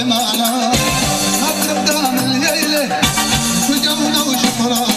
معنا ما قدام الليله وجونا وشفرا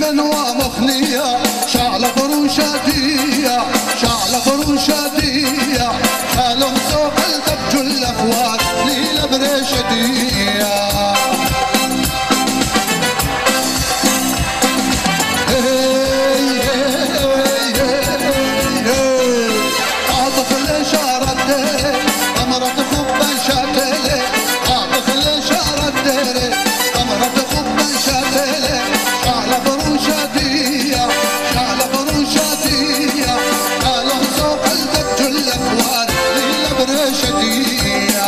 جميلا ومخنيا شعل بروشادية شعل بروشادية خالهم سوق الدب الأفوار ليلة بريشدية عاطف الإشارة ديري قمرة خبا شاتلي عاطف الإشارة ديري قمرة خبا شاتلي شعل بروشادية شعل بروشادية خالهم سوق الدب الأفوار ليلة بريشدية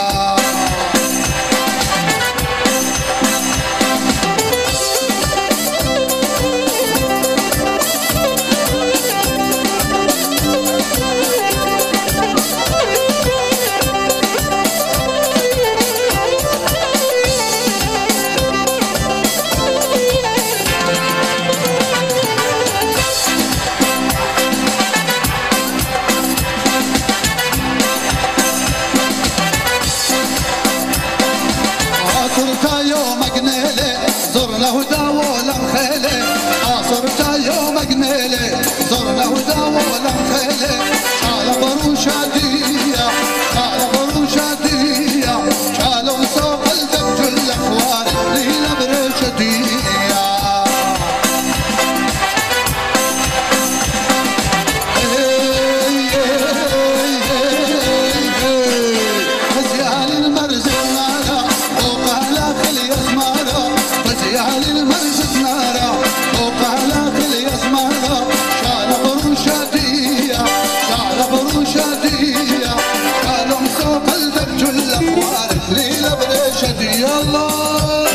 عاصرتا يوم قنيلي زرنا وداولا مخيلي عاصرتا يوم قنيلي زرنا وداولا مخيلي شعل بروشادية شعل بروشادية شعلوا سوق الدب الأخوار ليلة بريشدية بروشادية قالوا سوق الدب الأخوار ليلة بريشدية الله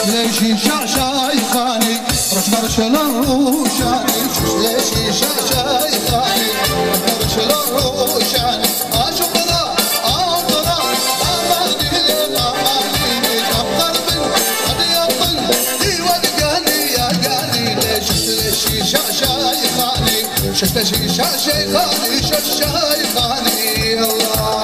ليشي شايخاني رش الروشاني ليشي شايخاني رش الروشاني اشقرا اطرا اماني اماني ابطر قد يطل يودقاني يا قاني ليشي شايخاني شفتشي شايخاني شايخاني الله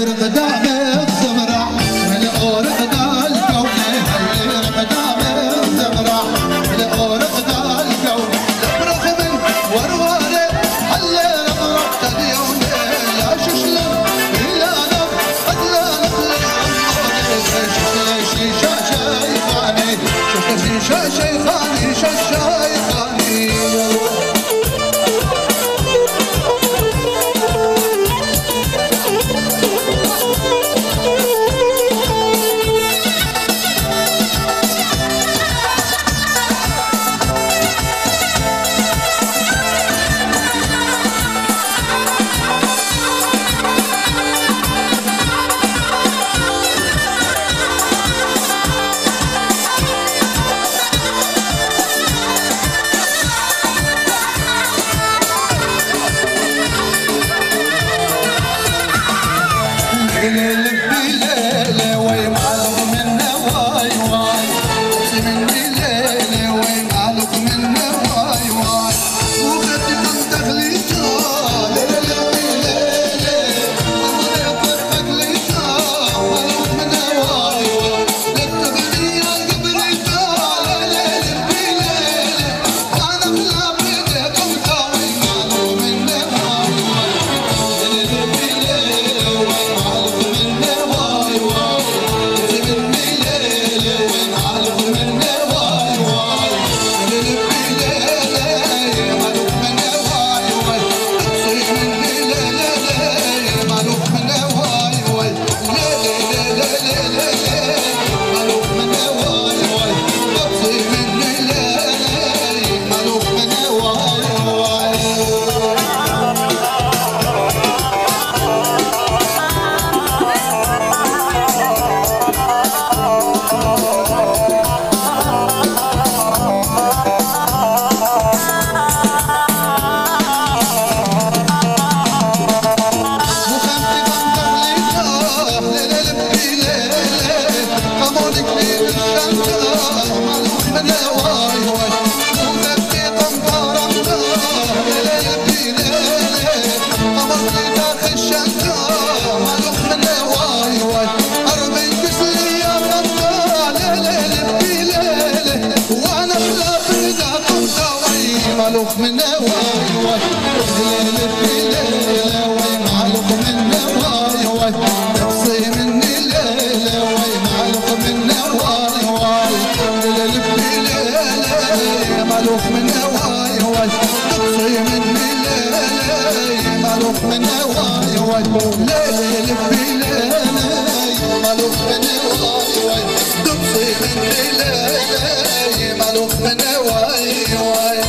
رقدام الزمرة من أورقد الكون هل رقدام الزمرة مولك لي بالشنطة مالوف من واي واي وذبي طنطرة ليلة بليلة قمر لي داخل الشنطة مالوف من واي واي أرمي كسلي يا غطا ليلة بليلة وأنا بلا بيدا كنت وي مالوف من واي واي ليلة بليلة وي مالوف من واي واي تقصي مني ليلة وي مالوف من واي واي ليلة بليلة مالوف من واي واي تقصي مني ليلة مالوف من واي واي ليلة بليلة مالوف من واي واي تقصي مني ليلة مالوف من واي واي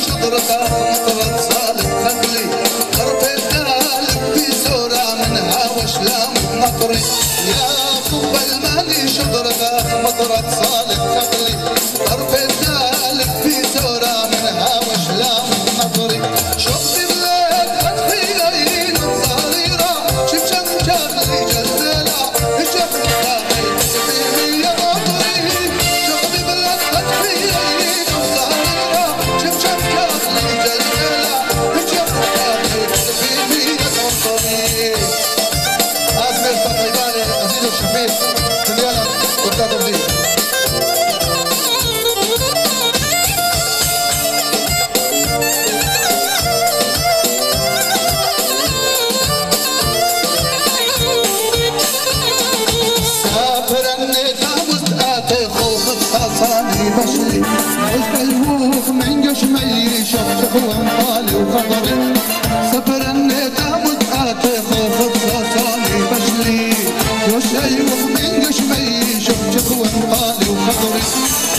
مطرة صالح خلي قرب الدالب في سورة منها وشلام مطري يا خب المالي شطرة مطرة صالح خلي قرب الدالب في سورة منها وشلام مطري شفت بلاد فتحي عين صغيرة شمشم شغلي جزلة شفت راحي تسبيني يا مطري شفت بلاد فتحي عين صغيرة شمشم بشري الكلوخ من قشمي شفشخ وانطالي وخضري سفر النتا متآتي خوف بصاصاني بشري وشيوخ من قشمي شفشخ وانطالي وخضري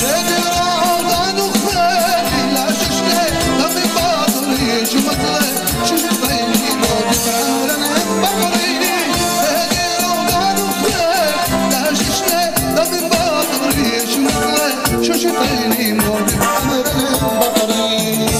ليدي راضان وخيلي لا ششتي دمي باطري شو مثلي شو شطيني موجي فعلا بحري ليدي راضان وخيلي لا ششتي دمي باطري شو مثلي شو شطيني موجي فعلا بحري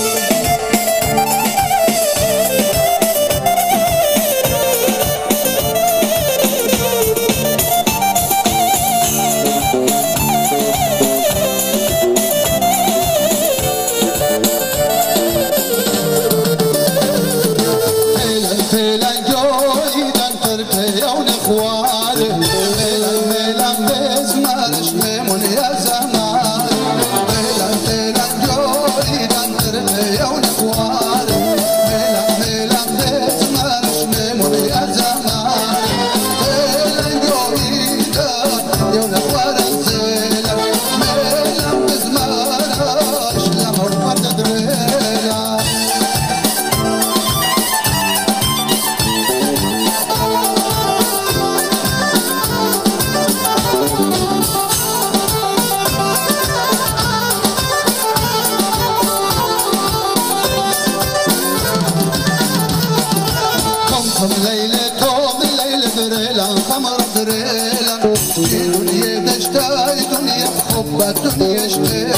دنيا تشتاي دنيا حب الدنيا اشتاي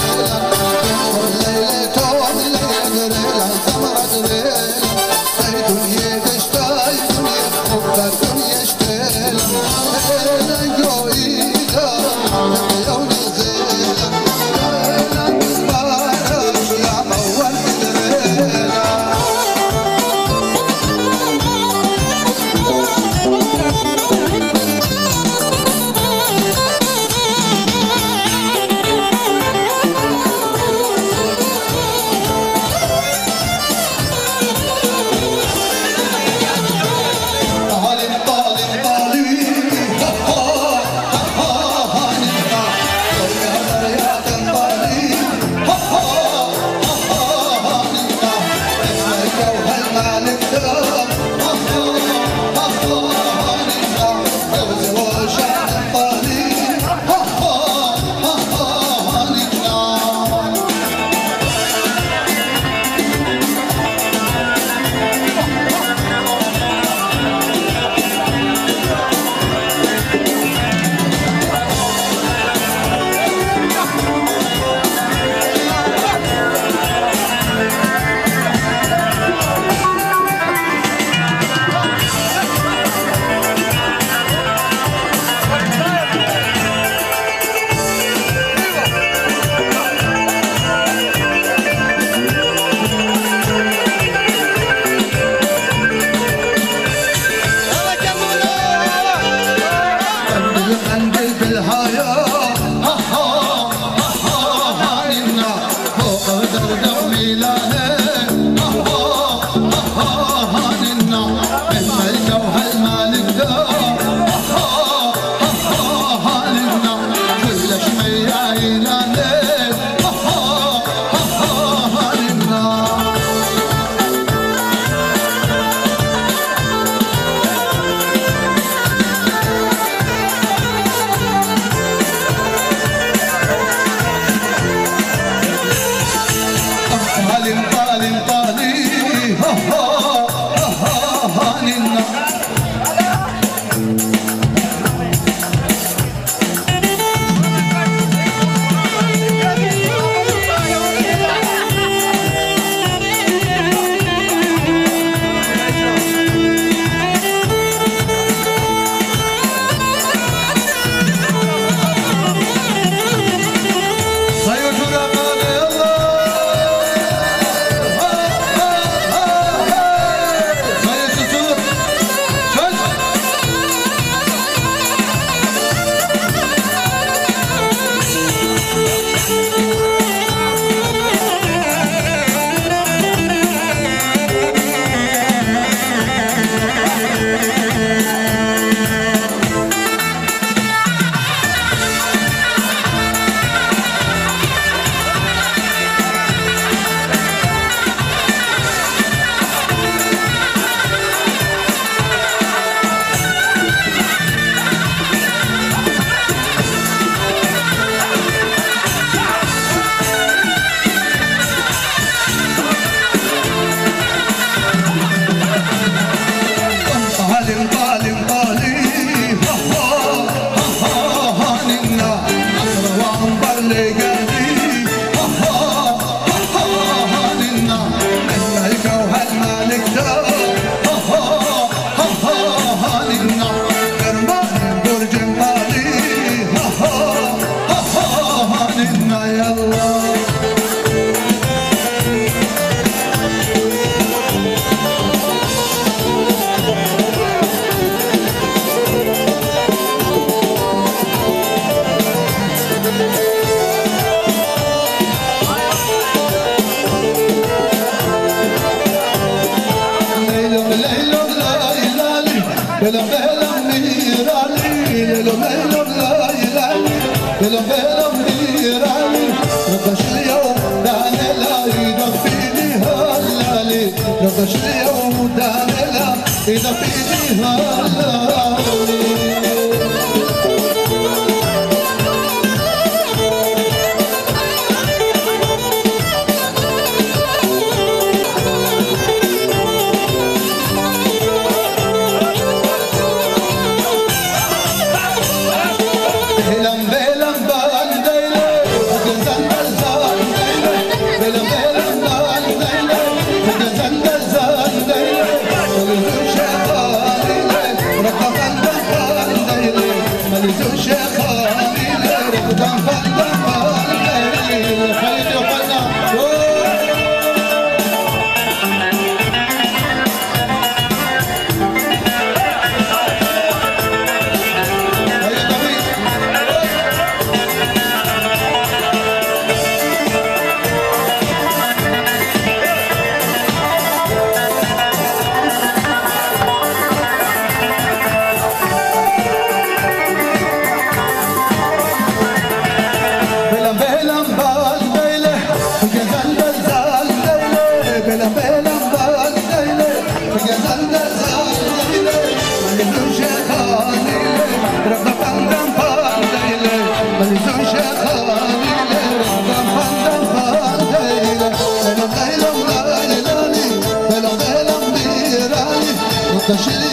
الليلة توم الليلة دريلا ثمرة دريلا دنيا تشتاي دنيا حب الدنيا اشتاي ليلة جويدا يوم الزيلا ليلة مبارك يا مول دريلا رضاش اليوم داملا إذا في جهالي تشيل